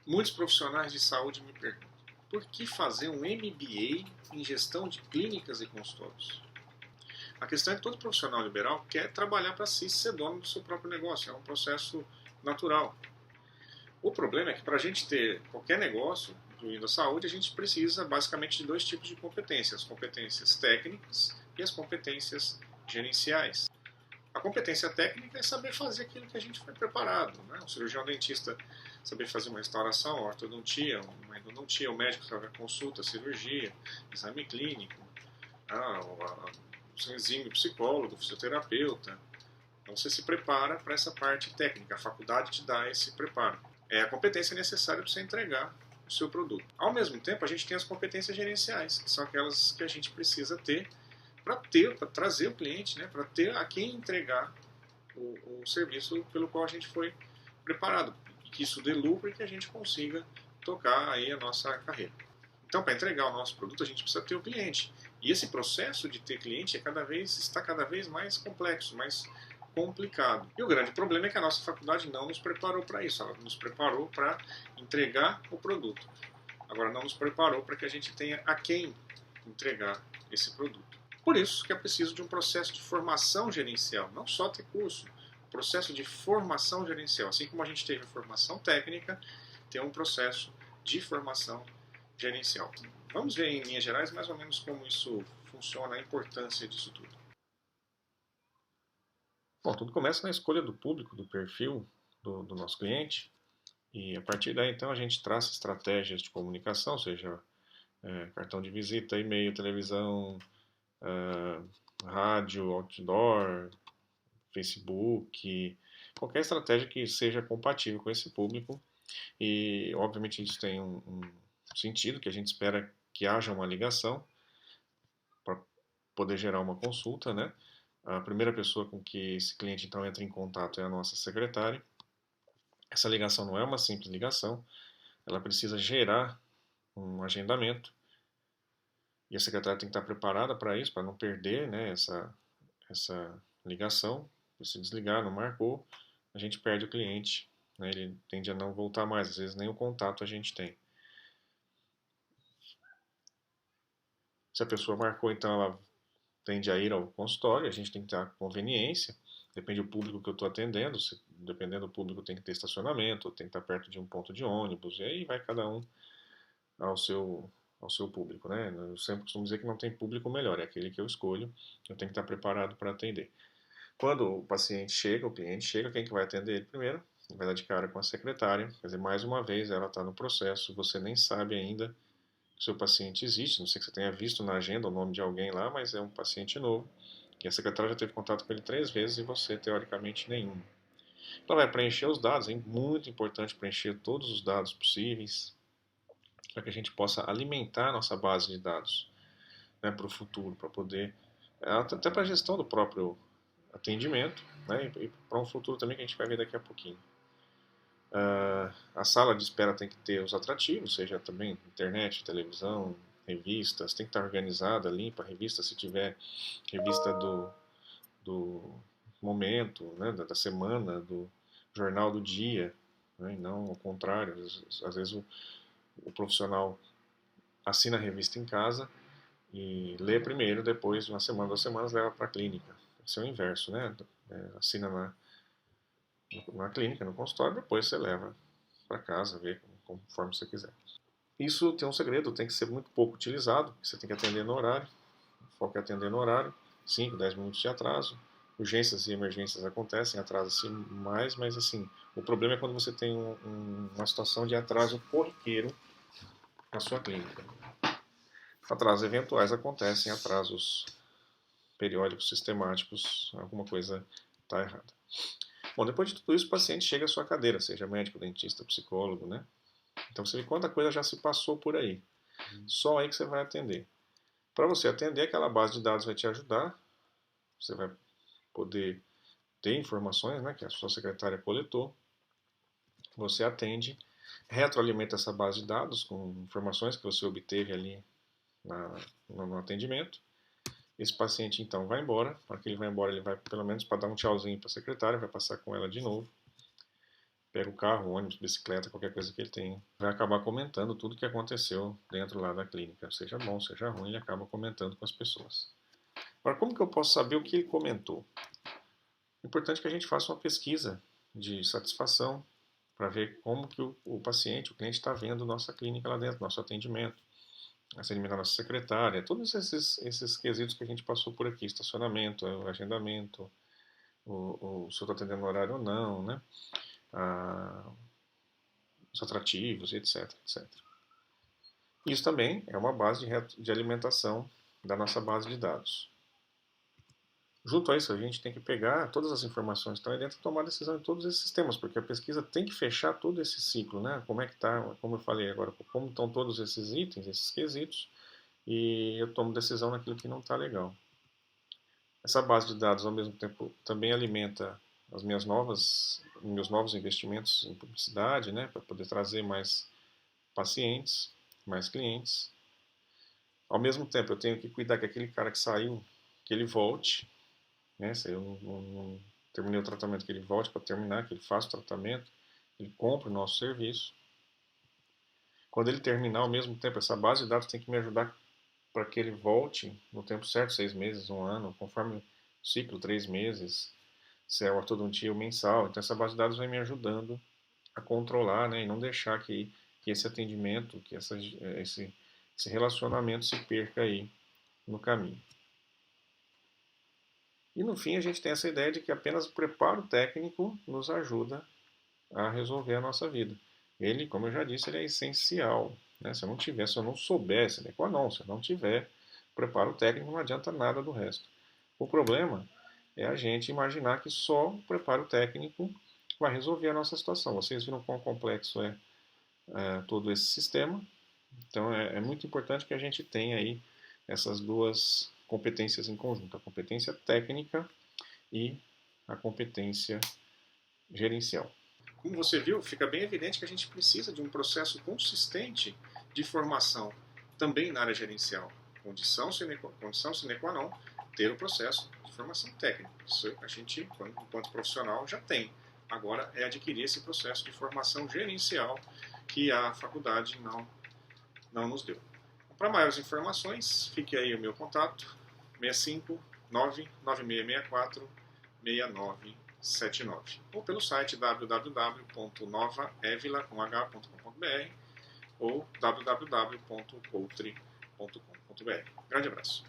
Muitos profissionais de saúde me perguntam: por que fazer um MBA em gestão de clínicas e consultórios? A questão é que todo profissional liberal quer trabalhar para si, ser dono do seu próprio negócio. É um processo natural. O problema é que para a gente ter qualquer negócio, incluindo a saúde, a gente precisa basicamente de dois tipos de competências: as competências técnicas e as competências gerenciais. A competência técnica é saber fazer aquilo que a gente foi preparado. Né? O cirurgião dentista saber fazer uma restauração, uma ortodontia, uma endodontia, o médico saber consulta, cirurgia, exame clínico, o exímio psicólogo, fisioterapeuta. Então você se prepara para essa parte técnica, a faculdade te dá esse preparo. É a competência necessária para você entregar o seu produto. Ao mesmo tempo, a gente tem as competências gerenciais, que são aquelas que a gente precisa ter para trazer o cliente, né, para ter a quem entregar o serviço pelo qual a gente foi preparado, e que isso dê lucro e que a gente consiga tocar aí a nossa carreira. Então, para entregar o nosso produto, a gente precisa ter o cliente. E esse processo de ter cliente está cada vez mais complexo, mais complicado. E o grande problema é que a nossa faculdade não nos preparou para isso. Ela nos preparou para entregar o produto. Agora, não nos preparou para que a gente tenha a quem entregar esse produto. Por isso que é preciso de um processo de formação gerencial, não só ter curso, processo de formação gerencial. Assim como a gente teve formação técnica, tem um processo de formação gerencial. Vamos ver em linhas gerais mais ou menos como isso funciona, a importância disso tudo. Bom, tudo começa na escolha do público, do perfil do nosso cliente, e a partir daí então a gente traça estratégias de comunicação, seja cartão de visita, e-mail, televisão, rádio, outdoor, Facebook, qualquer estratégia que seja compatível com esse público. E obviamente isso tem um sentido, que a gente espera que haja uma ligação para poder gerar uma consulta, né? A primeira pessoa com que esse cliente então entra em contato é a nossa secretária. Essa ligação não é uma simples ligação, ela precisa gerar um agendamento e a secretária tem que estar preparada para isso, para não perder, né, essa ligação. Se desligar, não marcou, a gente perde o cliente, né, ele tende a não voltar mais, às vezes nem o contato a gente tem. Se a pessoa marcou, então ela tende a ir ao consultório, a gente tem que ter a conveniência, depende do público que eu estou atendendo, dependendo do público tem que ter estacionamento, tem que estar perto de um ponto de ônibus, e aí vai cada um ao seu, ao seu público, né? Eu sempre costumo dizer que não tem público melhor, é aquele que eu escolho, eu tenho que estar preparado para atender. Quando o paciente chega, o cliente chega, quem que vai atender ele primeiro? Ele vai dar de cara com a secretária, quer dizer, mais uma vez ela está no processo, você nem sabe ainda que o seu paciente existe, não sei que você tenha visto na agenda o nome de alguém lá, mas é um paciente novo, e a secretária já teve contato com ele 3 vezes e você, teoricamente, nenhum. Ela vai preencher os dados, é muito importante preencher todos os dados possíveis, para que a gente possa alimentar a nossa base de dados, né, para o futuro, para poder, até para a gestão do próprio atendimento, né, e para um futuro também que a gente vai ver daqui a pouquinho. A sala de espera tem que ter os atrativos, seja também internet, televisão, revistas, tem que estar organizada, limpa a revista, se tiver revista do momento, né, da semana, do jornal do dia, né, e não ao contrário. Às vezes o profissional assina a revista em casa e lê primeiro, depois de uma semana, 2 semanas, leva para a clínica. Isso é o inverso, né? Assina na clínica, no consultório, depois você leva para casa, vê conforme você quiser. Isso tem um segredo, tem que ser muito pouco utilizado, você tem que atender no horário, o foco é atender no horário, 5, 10 minutos de atraso. Urgências e emergências acontecem, atrasa-se mais, mas assim, o problema é quando você tem uma situação de atraso corriqueiro na sua clínica. Atrasos eventuais acontecem, atrasos periódicos, sistemáticos, alguma coisa está errada. Bom, depois de tudo isso, o paciente chega à sua cadeira, seja médico, dentista, psicólogo, né? Então você vê quanta coisa já se passou por aí. Só aí que você vai atender. Para você atender, aquela base de dados vai te ajudar, você vai poder ter informações, né, que a sua secretária coletou, você atende, retroalimenta essa base de dados com informações que você obteve ali no atendimento. Esse paciente então vai embora, para que ele vai embora ele vai pelo menos para dar um tchauzinho para a secretária, vai passar com ela de novo. pega o carro, ônibus, bicicleta, qualquer coisa que ele tenha, vai acabar comentando tudo que aconteceu dentro lá da clínica, seja bom, seja ruim, ele acaba comentando com as pessoas. Agora, como que eu posso saber o que ele comentou? É importante que a gente faça uma pesquisa de satisfação para ver como que o paciente, o cliente está vendo nossa clínica lá dentro, nosso atendimento, atendimento da nossa secretária, todos esses quesitos que a gente passou por aqui, estacionamento, agendamento, se eu estou atendendo no horário ou não, né? Os atrativos, etc, etc. Isso também é uma base de alimentação da nossa base de dados. Junto a isso, a gente tem que pegar todas as informações que estão aí dentro e tomar decisão em todos esses sistemas, porque a pesquisa tem que fechar todo esse ciclo, né? Como é que está, como eu falei agora, como estão todos esses itens, esses quesitos, e eu tomo decisão naquilo que não está legal. Essa base de dados, ao mesmo tempo, também alimenta meus novos investimentos em publicidade, né? Para poder trazer mais pacientes, mais clientes. Ao mesmo tempo, eu tenho que cuidar que aquele cara que saiu, que ele volte, né? Se eu não terminei o tratamento, que ele volte para terminar, que ele faça o tratamento, ele compre o nosso serviço. Quando ele terminar, ao mesmo tempo, essa base de dados tem que me ajudar para que ele volte no tempo certo, 6 meses, um ano, conforme o ciclo, 3 meses, se é ortodontia ou mensal. Então essa base de dados vai me ajudando a controlar, né, e não deixar que esse atendimento, que esse relacionamento se perca aí no caminho. E no fim a gente tem essa ideia de que apenas o preparo técnico nos ajuda a resolver a nossa vida. Ele, como eu já disse, ele é essencial. Né? Se eu não souber, se eu não tiver preparo técnico, não adianta nada do resto. O problema é a gente imaginar que só o preparo técnico vai resolver a nossa situação. Vocês viram quão complexo é todo esse sistema. Então é muito importante que a gente tenha aí essas duas competências em conjunto, a competência técnica e a competência gerencial. Como você viu, fica bem evidente que a gente precisa de um processo consistente de formação também na área gerencial. Condição sine qua non, ter o processo de formação técnica. Isso a gente, enquanto profissional, já tem. Agora é adquirir esse processo de formação gerencial que a faculdade não nos deu. Para maiores informações, fique aí o meu contato, 65 99664 6979, ou pelo site www.novaevila.com.br ou www.coutre.com.br. Grande abraço.